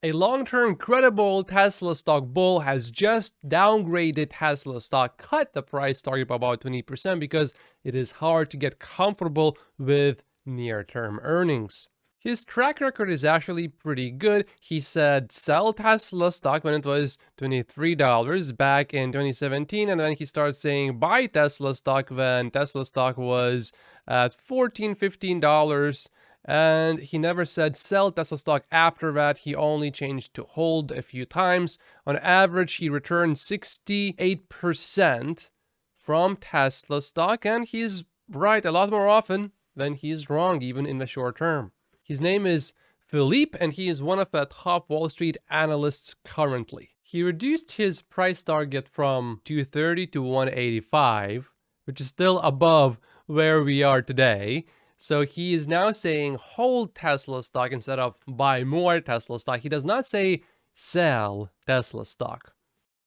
A long-term credible Tesla stock bull has just downgraded Tesla stock, cut the price target by about 20% because it is hard to get comfortable with near-term earnings. His track record is actually pretty good. He said sell Tesla stock when it was $23 back in 2017, and then he started saying buy Tesla stock when Tesla stock was at $14, $15. And he never said sell Tesla stock after that. He only changed to hold a few times. On average, he returned 68% from Tesla stock, and he's right a lot more often than he's wrong, even in the short term. His name is Philippe, and he is one of the top Wall Street analysts currently. He reduced his price target from 230 to 185, which is still above where we are today. So he is now saying hold Tesla stock instead of buy more Tesla stock. He does not say sell Tesla stock.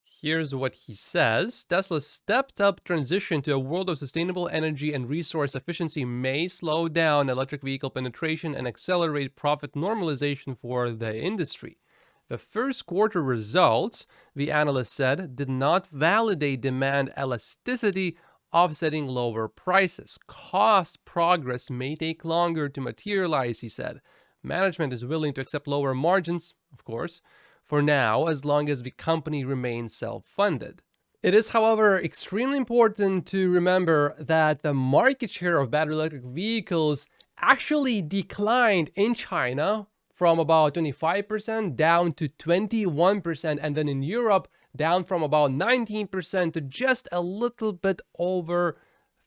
Here's what he says. Tesla's stepped-up transition to a world of sustainable energy and resource efficiency may slow down electric vehicle penetration and accelerate profit normalization for the industry. The first quarter results, the analyst said, did not validate demand elasticity, offsetting lower prices. Cost progress may take longer to materialize, he said. Management is willing to accept lower margins, of course, for now, as long as the company remains self-funded. It is, however, extremely important to remember that the market share of battery electric vehicles actually declined in China from about 25% down to 21%, and then in Europe down from about 19% to just a little bit over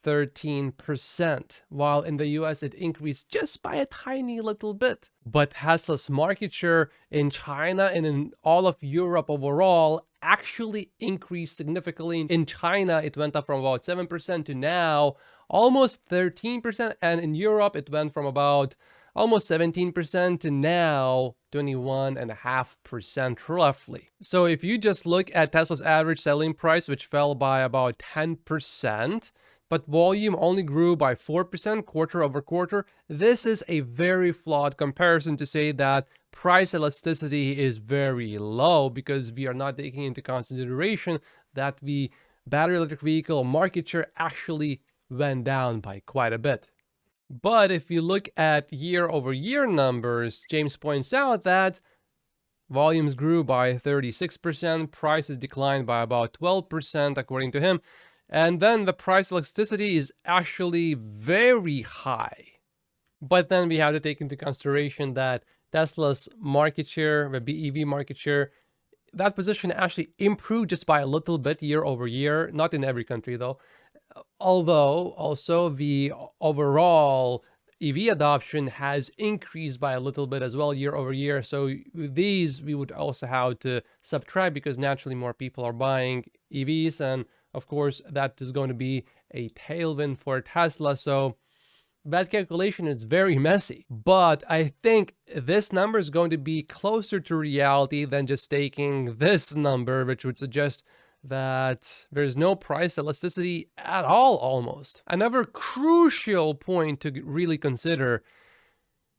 13%, while in the US it increased just by a tiny little bit. But Tesla's market share in China and in all of Europe overall actually increased significantly. In China, it went up from about 7% to now almost 13%, and in Europe it went from about almost 17% to now 21.5% roughly. So if you just look at Tesla's average selling price, which fell by about 10%, but volume only grew by 4% quarter over quarter, this is a very flawed comparison to say that price elasticity is very low, because we are not taking into consideration that the battery electric vehicle market share actually went down by quite a bit. But if you look at year-over-year numbers, James points out that volumes grew by 36%, prices declined by about 12%, according to him, and then the price elasticity is actually very high. But then we have to take into consideration that Tesla's market share, the BEV market share, that position actually improved just by a little bit year over year, not in every country though. Although also the overall EV adoption has increased by a little bit as well year over year. So these we would also have to subtract, because naturally more people are buying EVs, and of course that is going to be a tailwind for Tesla. So that calculation is very messy, but I think this number is going to be closer to reality than just taking this number, which would suggest that there's no price elasticity at all almost. Another crucial point to really consider,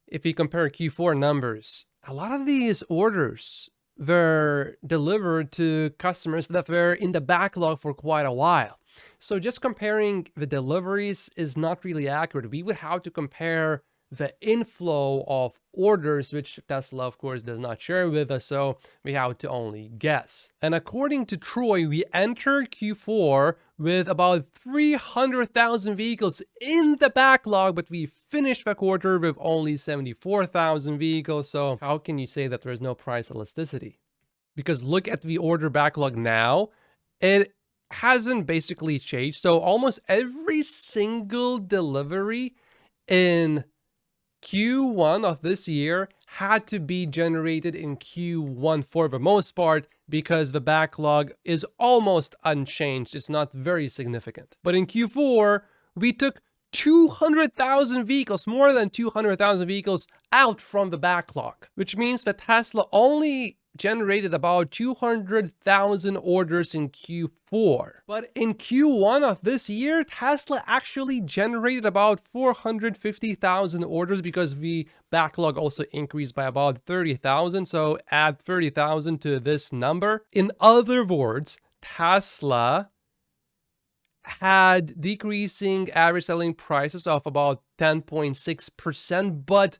if you compare Q4 numbers, a lot of these orders were delivered to customers that were in the backlog for quite a while. So just comparing the deliveries is not really accurate. We would have to compare the inflow of orders, which Tesla, of course, does not share with us, so we have to only guess. And according to Troy, we entered Q4 with about 300,000 vehicles in the backlog, but we finished the quarter with only 74,000 vehicles. So how can you say that there's no price elasticity? Because look at the order backlog now. It hasn't basically changed. So almost every single delivery in Q1 of this year had to be generated in Q1 for the most part, because the backlog is almost unchanged. It's not very significant. But in Q4, we took 200,000 vehicles, more than 200,000 vehicles out from the backlog, which means that Tesla only generated about 200,000 orders in Q4. But in Q1 of this year, Tesla actually generated about 450,000 orders because the backlog also increased by about 30,000. So add 30,000 to this number. In other words, Tesla had decreasing average selling prices of about 10.6%, but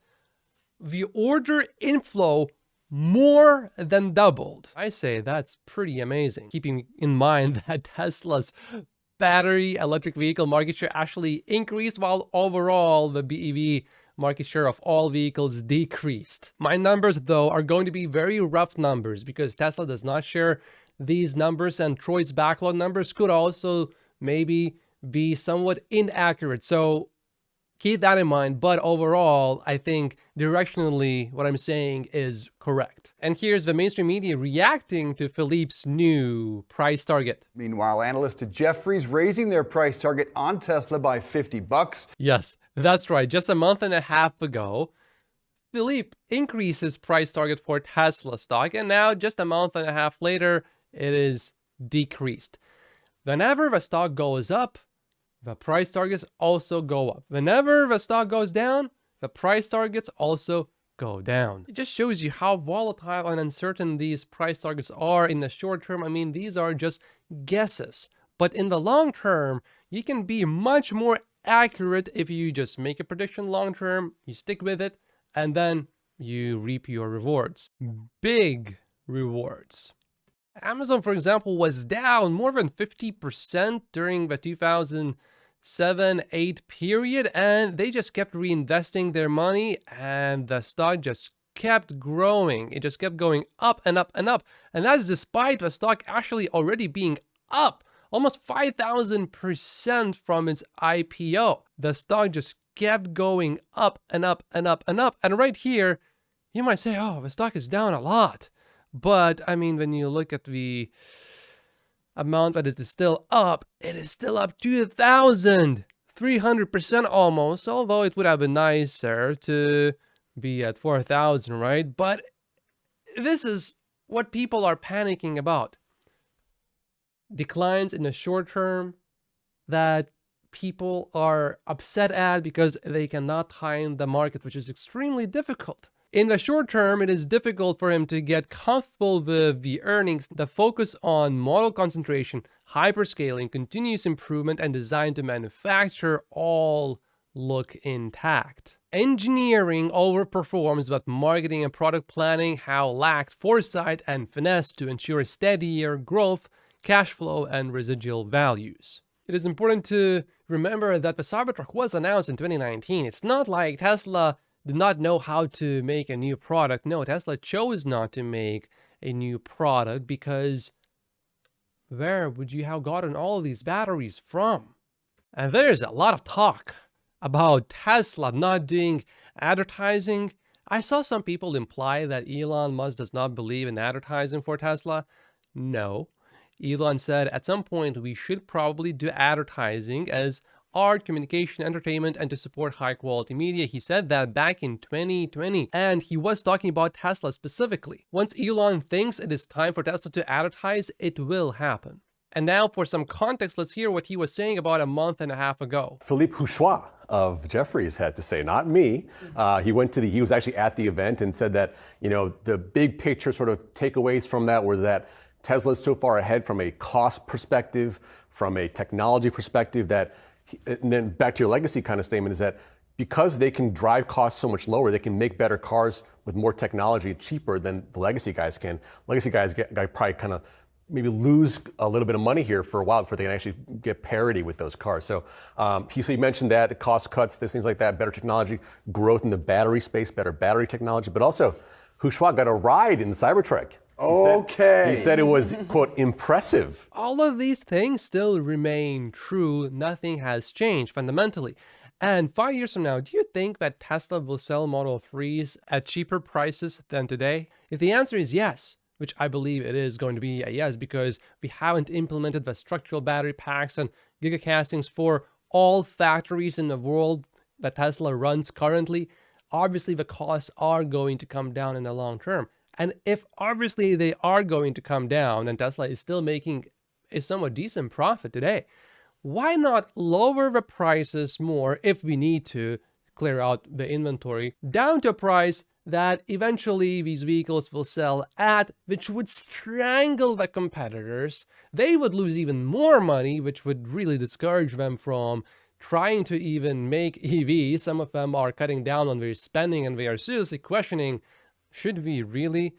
the order inflow more than doubled. I say that's pretty amazing, keeping in mind that Tesla's battery electric vehicle market share actually increased while overall the BEV market share of all vehicles decreased. My numbers, though, are going to be very rough numbers because Tesla does not share these numbers, and Troy's backlog numbers could also maybe be somewhat inaccurate. So keep that in mind. But overall, I think directionally what I'm saying is correct. And here's the mainstream media reacting to Philippe's new price target. Meanwhile, analysts at Jefferies raising their price target on Tesla by $50. Yes, that's right. Just a month and a half ago, Philippe increased his price target for Tesla stock, and now just a month and a half later, it is decreased. Whenever the stock goes up, the price targets also go up. Whenever the stock goes down, the price targets also go down. It just shows you how volatile and uncertain these price targets are in the short term. I mean, these are just guesses. But in the long term, you can be much more accurate if you just make a prediction long term, you stick with it, and then you reap your rewards. Big rewards. Amazon, for example, was down more than 50% during the 2007-8 period, and they just kept reinvesting their money, and the stock just kept growing. It just kept going up and up and up. And that's despite the stock actually already being up almost 5,000% from its IPO. The stock just kept going up and up and up and up. And right here, you might say, oh, the stock is down a lot. But I mean, when you look at the amount that it is still up 2,300% almost, although it would have been nicer to be at 4,000, right? But this is what people are panicking about. Declines in the short term that people are upset at because they cannot time the market, which is extremely difficult. In the short term, it is difficult for him to get comfortable with the earnings. The focus on model concentration, hyperscaling, continuous improvement, and design to manufacture all look intact. Engineering overperforms, but marketing and product planning have lacked foresight and finesse to ensure steadier growth, cash flow, and residual values. It is important to remember that the Cybertruck was announced in 2019. It's not like Tesla did not know how to make a new product. No, Tesla chose not to make a new product because where would you have gotten all of these batteries from? And there's a lot of talk about Tesla not doing advertising. I saw some people imply that Elon Musk does not believe in advertising for Tesla. No. Elon said at some point we should probably do advertising as art, communication, entertainment, and to support high-quality media. He said that back in 2020, and he was talking about Tesla specifically. Once Elon thinks it is time for Tesla to advertise, it will happen. And now for some context, let's hear what he was saying about a month and a half ago. Philippe Houchois of Jefferies had to say, not me. He was actually at the event and said that, the big picture sort of takeaways from that were that Tesla is so far ahead from a cost perspective, from a technology perspective and then back to your legacy kind of statement is that because they can drive costs so much lower, they can make better cars with more technology cheaper than the legacy guys can. Legacy guys probably kind of maybe lose a little bit of money here for a while before they can actually get parity with those cars. So he mentioned that, the cost cuts, things like that, better technology, growth in the battery space, better battery technology, but also Houchois got a ride in the Cybertruck. He said it was, quote, impressive. All of these things still remain true. Nothing has changed fundamentally. And 5 years from now, do you think that Tesla will sell Model 3s at cheaper prices than today? If the answer is yes, which I believe it is going to be a yes because we haven't implemented the structural battery packs and gigacastings for all factories in the world that Tesla runs currently, obviously the costs are going to come down in the long term. And if obviously they are going to come down and Tesla is still making a somewhat decent profit today, why not lower the prices more if we need to clear out the inventory down to a price that eventually these vehicles will sell at, which would strangle the competitors. They would lose even more money, which would really discourage them from trying to even make EVs. Some of them are cutting down on their spending and they are seriously questioning, should we really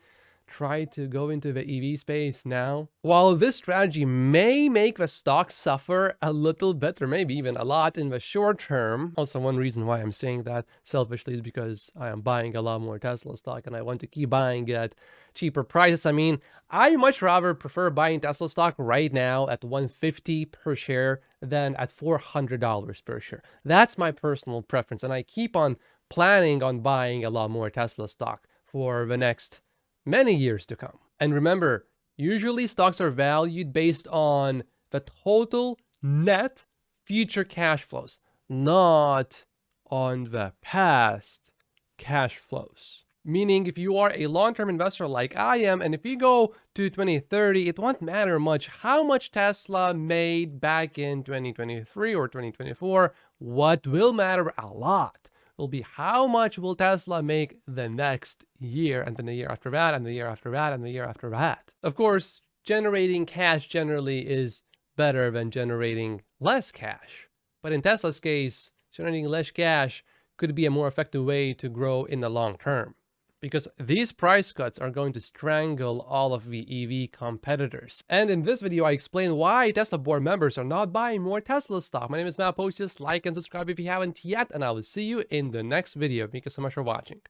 try to go into the EV space now? While this strategy may make the stock suffer a little bit or maybe even a lot in the short term, also one reason why I'm saying that selfishly is because I am buying a lot more Tesla stock and I want to keep buying at cheaper prices. I mean, I much rather prefer buying Tesla stock right now at $150 per share than at $400 per share. That's my personal preference, and I keep on planning on buying a lot more Tesla stock for the next many years to come. And remember, usually stocks are valued based on the total net future cash flows, not on the past cash flows. Meaning if you are a long-term investor like I am, and if you go to 2030, it won't matter much how much Tesla made back in 2023 or 2024. What will matter a lot will be how much will Tesla make the next year, and then the year after that, and the year after that, and the year after that. Of course, generating cash generally is better than generating less cash. But in Tesla's case, generating less cash could be a more effective way to grow in the long term, because these price cuts are going to strangle all of the EV competitors. And in this video, I explain why Tesla board members are not buying more Tesla stock. My name is Matt Posius. Like and subscribe if you haven't yet, and I will see you in the next video. Thank you so much for watching.